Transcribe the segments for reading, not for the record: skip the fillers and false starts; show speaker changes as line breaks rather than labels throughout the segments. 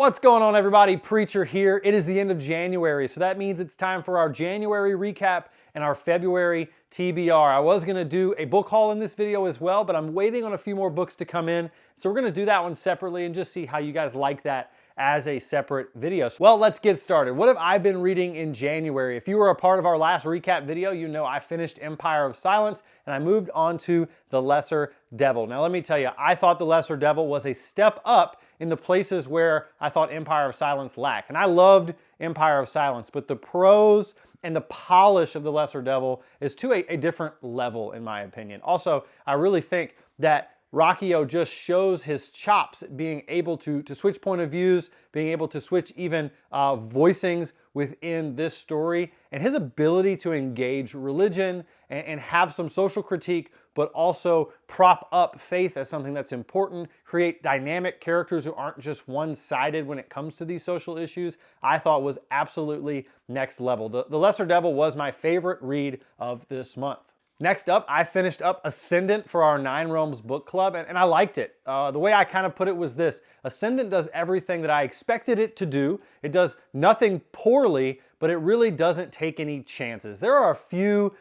What's going on, everybody? Preacher here. It is the end of January, so that means it's time for our January recap and our February TBR. I was going to do a book haul in this video as well, but I'm waiting on a few more books to come in, so we're going to do that one separately and just see how you guys like that as a separate video. Well, let's get started. What have I been reading in January? If you were a part of our last recap video, you know I finished Empire of Silence and I moved on to The Lesser Devil. Now, let me tell you, I thought The Lesser Devil was a step up in the places where I thought Empire of Silence lacked. And I loved Empire of Silence, but the prose and the polish of The Lesser Devil is to a different level, in my opinion. Also, I really think that Rockio just shows his chops at being able to switch point of views, being able to switch even voicings within this story, and his ability to engage religion and have some social critique, but also prop up faith as something that's important, create dynamic characters who aren't just one-sided when it comes to these social issues, I thought was absolutely next level. The Lesser Devil was my favorite read of this month. Next up, I finished up Ascendant for our Nine Realms book club, and I liked it. The way I kind of put it was this: Ascendant does everything that I expected it to do. It does nothing poorly, but it really doesn't take any chances. There are a few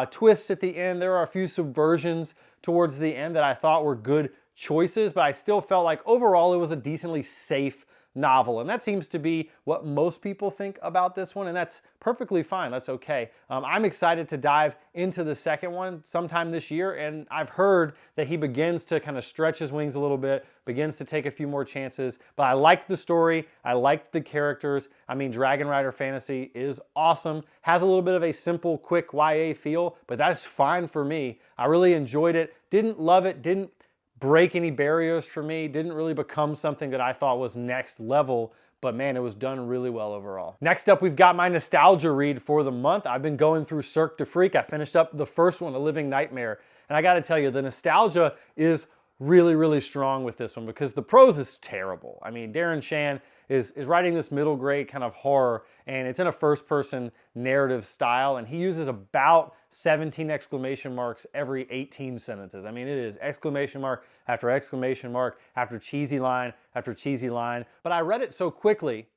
twists at the end. There are a few subversions towards the end that I thought were good choices, but I still felt like overall it was a decently safe novel, and that seems to be what most people think about this one, and that's perfectly fine. That's okay. I'm excited to dive into the second one sometime this year, and I've heard that he begins to kind of stretch his wings a little bit, begins to take a few more chances, but I liked the story. I liked the characters. I mean, Dragon Rider Fantasy is awesome. Has a little bit of a simple, quick YA feel, but that is fine for me. I really enjoyed it. Didn't love it. Didn't break any barriers for me, didn't really become something that I thought was next level, but man, it was done really well overall. Next up, we've got my nostalgia read for the month. I've been going through Cirque du Freak. I finished up the first one, A Living Nightmare, and I gotta tell you, the nostalgia is really strong with this one because the prose is terrible. I mean, Darren Shan is writing this middle grade kind of horror, and it's in a first-person narrative style, and he uses about 17 exclamation marks every 18 sentences. I mean, it is exclamation mark after exclamation mark after cheesy line after cheesy line. But I read it so quickly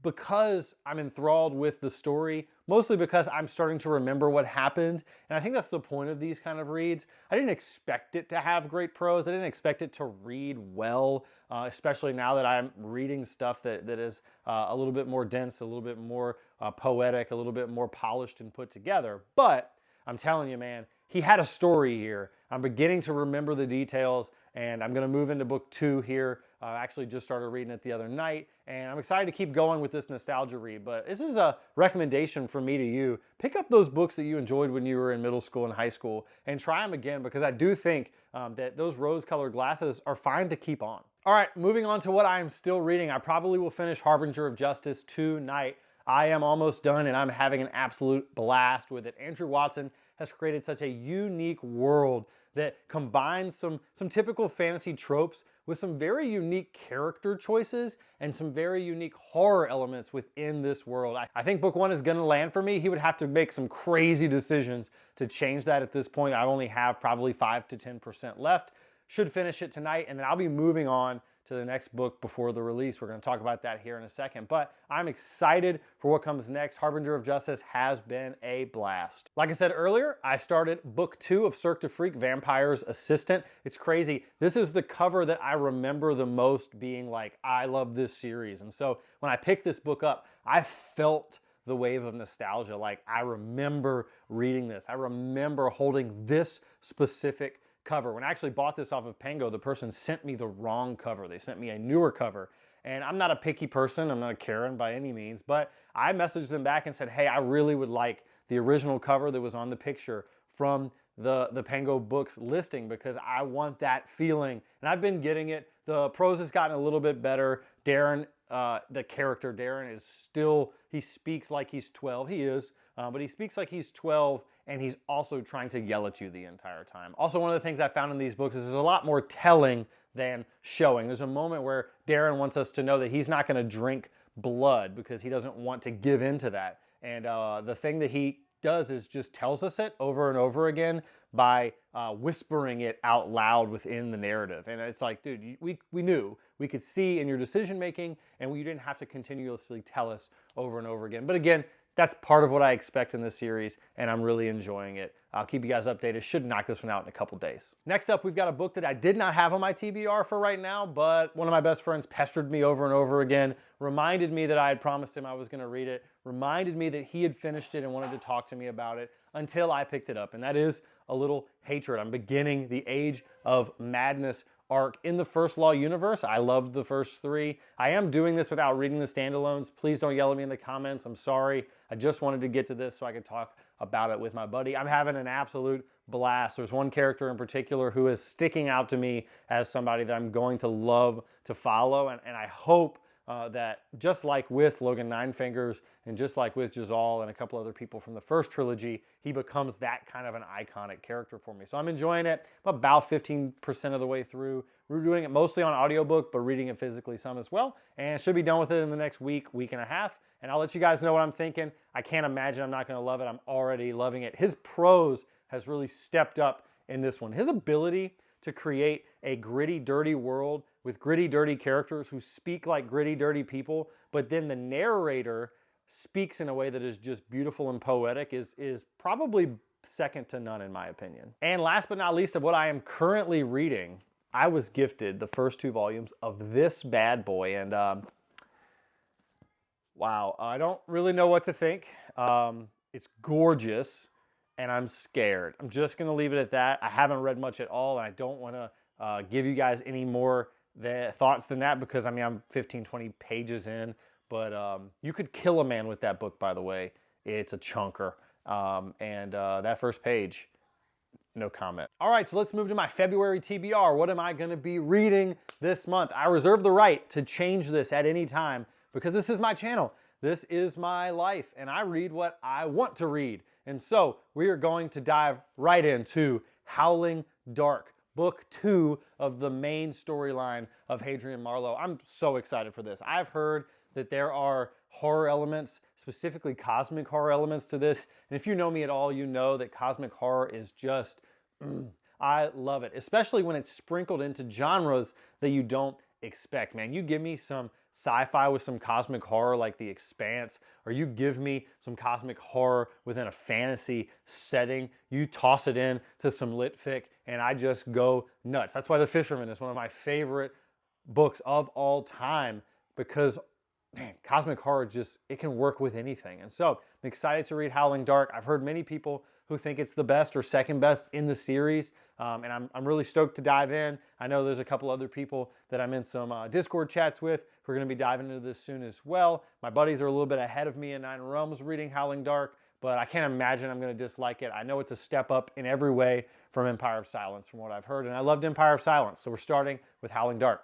because I'm enthralled with the story, mostly because I'm starting to remember what happened. And I think that's the point of these kind of reads. I didn't expect it to have great prose. I didn't expect it to read well, especially now that I'm reading stuff that is a little bit more dense, a little bit more poetic, a little bit more polished and put together. But I'm telling you, man, he had a story here. I'm beginning to remember the details, and I'm going to move into book 2 here. I actually just started reading it the other night, and I'm excited to keep going with this nostalgia read. But this is a recommendation from me to you. Pick up those books that you enjoyed when you were in middle school and high school and try them again, because I do think that those rose-colored glasses are fine to keep on. All right, moving on to what I am still reading. I probably will finish Harbinger of Justice tonight. I am almost done, and I'm having an absolute blast with it. Andrew Watson has created such a unique world that combines some typical fantasy tropes with some very unique character choices and some very unique horror elements within this world. I think book 1 is going to land for me. He would have to make some crazy decisions to change that at this point. I only have probably 5 to 10% left. Should finish it tonight, and then I'll be moving on to the next book before the release. We're going to talk about that here in a second, but I'm excited for what comes next. Harbinger of Justice has been a blast. Like I said earlier, I started book 2 of Cirque du Freak, Vampire's Assistant. It's crazy. This is the cover that I remember the most, being like, I love this series. And so when I picked this book up, I felt the wave of nostalgia. Like, I remember reading this. I remember holding this specific cover. When I actually bought this off of Pango, the person sent me the wrong cover. They sent me a newer cover. And I'm not a picky person. I'm not a Karen by any means. But I messaged them back and said, hey, I really would like the original cover that was on the picture from the Pango Books listing, because I want that feeling. And I've been getting it. The prose has gotten a little bit better. Darren, the character Darren, is still, he speaks like he's 12. He is. But he speaks like he's 12, and he's also trying to yell at you the entire time. Also, one of the things I found in these books is there's a lot more telling than showing. There's a moment where Darren wants us to know that he's not going to drink blood because he doesn't want to give into that. And the thing that he does is just tells us it over and over again by whispering it out loud within the narrative. And it's like, dude, we knew. We could see in your decision making, and you didn't have to continuously tell us over and over again. But again, that's part of what I expect in this series, and I'm really enjoying it. I'll keep you guys updated. Should knock this one out in a couple days. Next up, we've got a book that I did not have on my TBR for right now, but one of my best friends pestered me over and over again, reminded me that I had promised him I was going to read it, reminded me that he had finished it and wanted to talk to me about it until I picked it up, and that is A Little Hatred. I'm beginning the Age of Madness arc in the First Law universe. I loved the first three. I am doing this without reading the standalones. Please don't yell at me in the comments. I'm sorry. I just wanted to get to this so I could talk about it with my buddy. I'm having an absolute blast. There's one character in particular who is sticking out to me as somebody that I'm going to love to follow, and I hope that just like with Logan Ninefingers and just like with Jazal and a couple other people from the first trilogy, he becomes that kind of an iconic character for me. So I'm enjoying it. I'm about 15% of the way through. We're doing it mostly on audiobook, but reading it physically some as well. And should be done with it in the next week and a half. And I'll let you guys know what I'm thinking. I can't imagine I'm not going to love it. I'm already loving it. His prose has really stepped up in this one. His ability to create a gritty, dirty world with gritty, dirty characters who speak like gritty, dirty people, but then the narrator speaks in a way that is just beautiful and poetic is probably second to none in my opinion. And last but not least of what I am currently reading, I was gifted the first 2 volumes of this bad boy, and wow, I don't really know what to think. It's gorgeous, and I'm scared. I'm just going to leave it at that. I haven't read much at all, and I don't want to give you guys any more thoughts than that because, I mean, I'm 15, 20 pages in, but you could kill a man with that book, by the way. It's a chunker, and that first page, no comment. All right, so let's move to my February TBR. What am I going to be reading this month? I reserve the right to change this at any time because this is my channel. This is my life, and I read what I want to read. And so we are going to dive right into Howling Dark, book 2 of the main storyline of Hadrian Marlowe. I'm so excited for this. I've heard that there are horror elements, specifically cosmic horror elements to this. And if you know me at all, you know that cosmic horror is just, I love it, especially when it's sprinkled into genres that you don't expect, man. You give me some sci-fi with some cosmic horror like The Expanse, or you give me some cosmic horror within a fantasy setting, you toss it in to some lit fic, and I just go nuts. That's why The Fisherman is one of my favorite books of all time, because man, cosmic horror just, it can work with anything. And so I'm excited to read Howling Dark. I've heard many people who think it's the best or second best in the series, and I'm really stoked to dive in. I know there's a couple other people that I'm in some Discord chats with who are going to be diving into this soon as well. My buddies are a little bit ahead of me in Nine Realms reading Howling Dark, but I can't imagine I'm going to dislike it. I know it's a step up in every way from Empire of Silence from what I've heard, and I loved Empire of Silence, so we're starting with Howling Dark.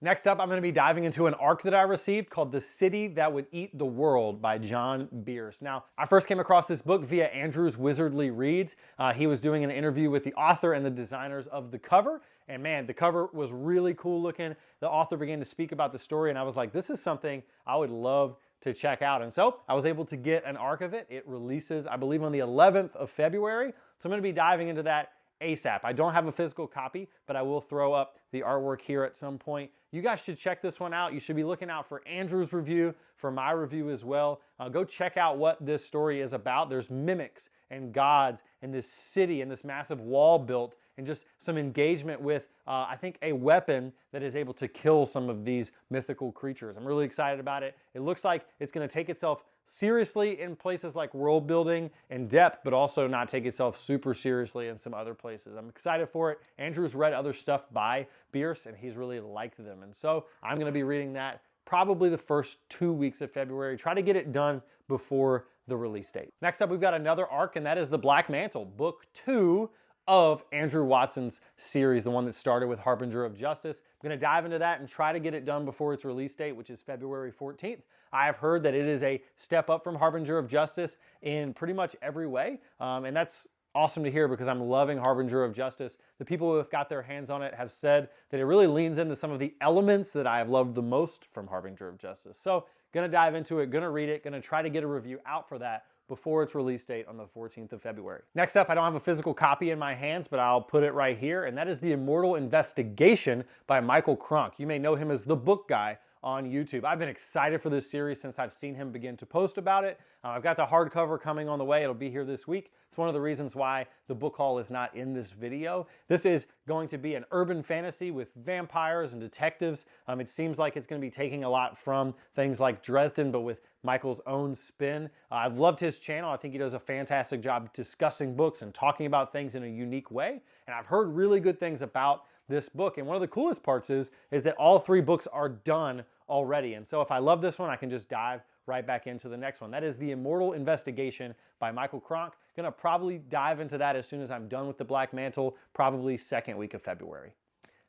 Next up, I'm going to be diving into an arc that I received called The City That Would Eat the World by John Bierce. Now, I first came across this book via Andrew's Wizardly Reads. He was doing an interview with the author and the designers of the cover, and man, the cover was really cool looking. The author began to speak about the story, and I was like, this is something I would love to check out. And so I was able to get an arc of it. It releases, I believe, on the 11th of February. So I'm going to be diving into that ASAP. I don't have a physical copy, but I will throw up the artwork here at some point. You guys should check this one out. You should be looking out for Andrew's review, for my review as well. Go check out what this story is about. There's mimics and gods and this city and this massive wall built and just some engagement with, I think, a weapon that is able to kill some of these mythical creatures. I'm really excited about it. It looks like it's going to take itself seriously in places like world building and depth, but also not take itself super seriously in some other places. I'm excited for it. Andrew's read other stuff by Bierce, and he's really liked them. And so I'm going to be reading that probably the first 2 weeks of February. Try to get it done before the release date. Next up, we've got another arc, and that is The Black Mantle, book 2 of Andrew Watson's series, the one that started with Harbinger of Justice. I'm going to dive into that and try to get it done before its release date, which is February 14th. I have heard that it is a step up from Harbinger of Justice in pretty much every way, and that's awesome to hear because I'm loving Harbinger of Justice. The people who have got their hands on it have said that it really leans into some of the elements that I have loved the most from Harbinger of Justice. So gonna dive into it, gonna read it, gonna try to get a review out for that before its release date on the 14th of February. Next up, I don't have a physical copy in my hands, but I'll put it right here, and that is The Immortal Investigation by Michael Cronk. You may know him as the book guy on YouTube. I've been excited for this series since I've seen him begin to post about it. I've got the hardcover coming on the way. It'll be here this week. It's one of the reasons why the book haul is not in this video. This is going to be an urban fantasy with vampires and detectives. It seems like it's going to be taking a lot from things like Dresden, but with Michael's own spin. I've loved his channel. I think he does a fantastic job discussing books and talking about things in a unique way. And I've heard really good things about this book. And one of the coolest parts is that all 3 books are done already. And so if I love this one, I can just dive right back into the next one. That is The Immortal Investigation by Michael Cronk. Gonna probably dive into that as soon as I'm done with the Black Mantle, probably second week of February.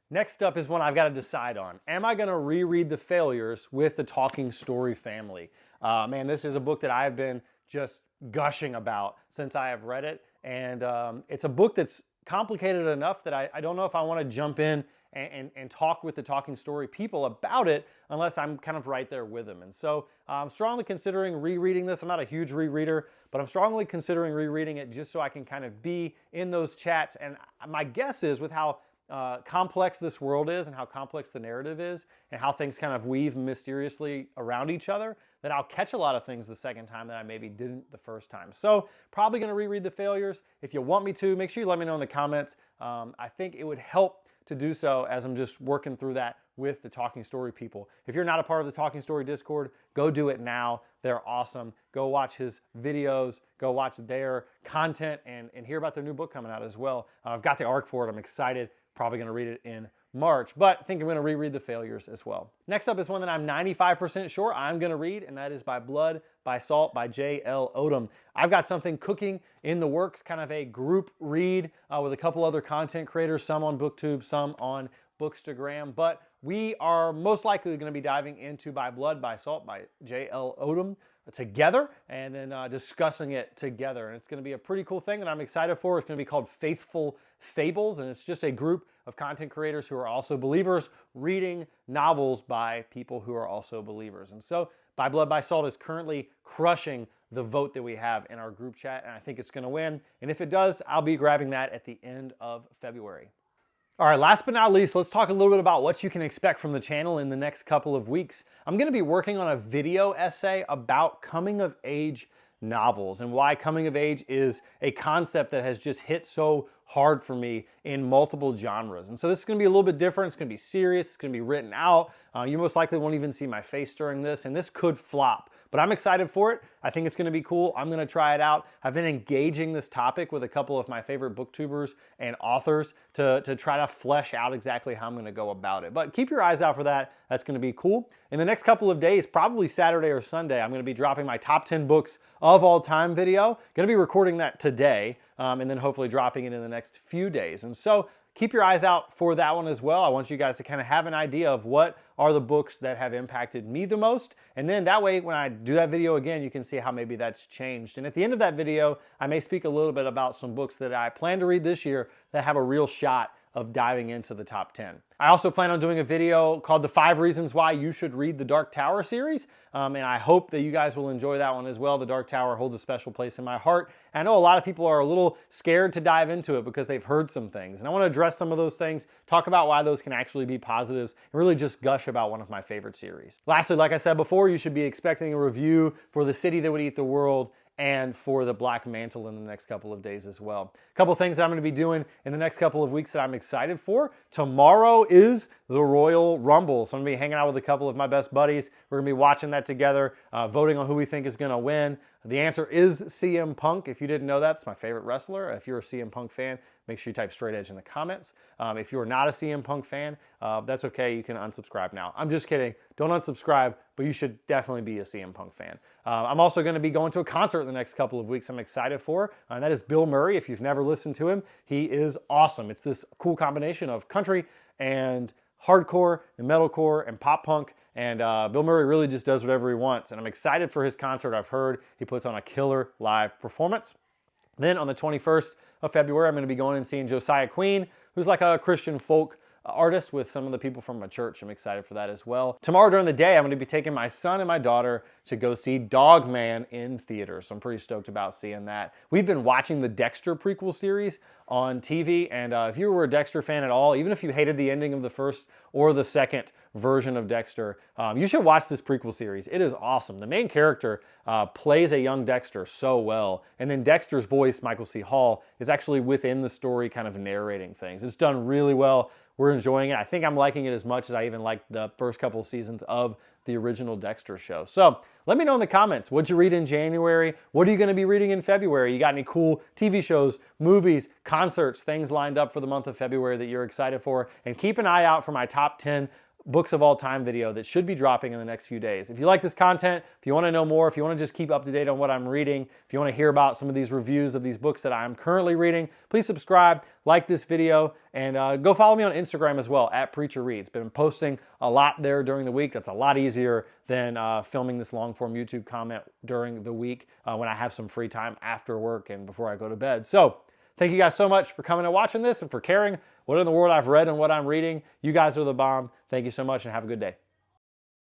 Next up is one I've got to decide on. Am I gonna reread The Failures with the Talking Story family? Man, this is a book that I've been just gushing about since I have read it. And it's a book that's complicated enough that I don't know if I want to jump in and talk with the Talking Story people about it unless I'm kind of right there with them. And so I'm strongly considering rereading this. I'm not a huge rereader, but I'm strongly considering rereading it just so I can kind of be in those chats. And my guess is with how complex this world is and how complex the narrative is and how things kind of weave mysteriously around each other, that I'll catch a lot of things the second time that I maybe didn't the first time. So probably going to reread The Failures. If you want me to, make sure you let me know in the comments. I think it would help to do so as I'm just working through that with the Talking Story people. If you're not a part of the Talking Story Discord, go do it now. They're awesome. Go watch his videos, go watch their content, and hear about their new book coming out as well. I've got the arc for it. I'm excited. Probably going to read it in March, but I think I'm going to reread The Failures as well. Next up is one that I'm 95% sure I'm going to read, and that is By Blood, by Salt by J.L. Odom. I've got something cooking in the works, kind of a group read with a couple other content creators, some on Booktube, some on Bookstagram, but we are most likely going to be diving into By Blood, by Salt by J.L. Odom together and then discussing it together. And it's going to be a pretty cool thing that I'm excited for. It's going to be called Faithful Fables, and it's just a group of content creators who are also believers reading novels by people who are also believers. And so By Blood, by Salt is currently crushing the vote that we have in our group chat, and I think it's going to win. And if it does, I'll be grabbing that at the end of February. All right, last but not least, let's talk a little bit about what you can expect from the channel in the next couple of weeks. I'm going to be working on a video essay about coming-of-age novels and why coming of age is a concept that has just hit so hard for me in multiple genres. And so this is going to be a little bit different. It's going to be serious. It's going to be written out. You most likely won't even see my face during this, and this could flop. But I'm excited for it. I think it's going to be cool. I'm going to try it out. I've been engaging this topic with a couple of my favorite booktubers and authors to try to flesh out exactly how I'm going to go about it. But keep your eyes out for that. That's going to be cool. In the next couple of days, probably Saturday or Sunday, I'm going to be dropping my top 10 books of all time video. Going to be recording that today and then hopefully dropping it in the next few days. And so keep your eyes out for that one as well. I want you guys to kind of have an idea of what are the books that have impacted me the most. And then that way, when I do that video again, you can see how maybe that's changed. And at the end of that video, I may speak a little bit about some books that I plan to read this year that have a real shot of diving into the top 10. I also plan on doing a video called The 5 Reasons Why You Should Read the Dark Tower series, and I hope that you guys will enjoy that one as well. The Dark Tower holds a special place in my heart. And I know a lot of people are a little scared to dive into it because they've heard some things, and I want to address some of those things, talk about why those can actually be positives, and really just gush about one of my favorite series. Lastly, like I said before, you should be expecting a review for The City That Would Eat the World and for the Black Mantle in the next couple of days as well. A couple things that I'm going to be doing in the next couple of weeks that I'm excited for. Tomorrow is the Royal Rumble, so I'm going to be hanging out with a couple of my best buddies. We're going to be watching that together, voting on who we think is going to win. The answer is CM Punk. If you didn't know that, it's my favorite wrestler. If you're a CM Punk fan, make sure you type straight edge in the comments. If you're not a CM Punk fan, that's okay. You can unsubscribe now. I'm just kidding. Don't unsubscribe, but you should definitely be a CM Punk fan. I'm also going to be going to a concert in the next couple of weeks I'm excited for, and that is Bill Murray. If you've never listened to him, he is awesome. It's this cool combination of country and hardcore and metalcore and pop punk. And Bill Murray really just does whatever he wants. And I'm excited for his concert. I've heard he puts on a killer live performance. Then on the 21st of February, I'm going to be going and seeing Josiah Queen, who's like a Christian folk artist with some of the people from my church. I'm excited for that as well. Tomorrow during the day, I'm going to be taking my son and my daughter to go see Dog Man in theater. So I'm pretty stoked about seeing that. We've been watching the Dexter prequel series on TV, and if you were a Dexter fan at all, even if you hated the ending of the first or the second version of Dexter, you should watch this prequel series. It is awesome. The main character plays a young Dexter so well, and then Dexter's voice, Michael C. Hall, is actually within the story kind of narrating things. It's done really well. We're enjoying it. I think I'm liking it as much as I even liked the first couple of seasons of the original Dexter show. So let me know in the comments, what'd you read in January? What are you going to be reading in February? You got any cool TV shows, movies, concerts, things lined up for the month of February that you're excited for? And keep an eye out for my top 10 books of all time video that should be dropping in the next few days. If you like this content, if you want to know more, if you want to just keep up to date on what I'm reading, if you want to hear about some of these reviews of these books that I'm currently reading, please subscribe, like this video, and go follow me on Instagram as well, @PreacherReads. Been posting a lot there during the week. That's a lot easier than filming this long-form YouTube comment during the week when I have some free time after work and before I go to bed. So thank you guys so much for coming and watching this and for caring what in the world I've read and what I'm reading. You guys are the bomb. Thank you so much and have a good day.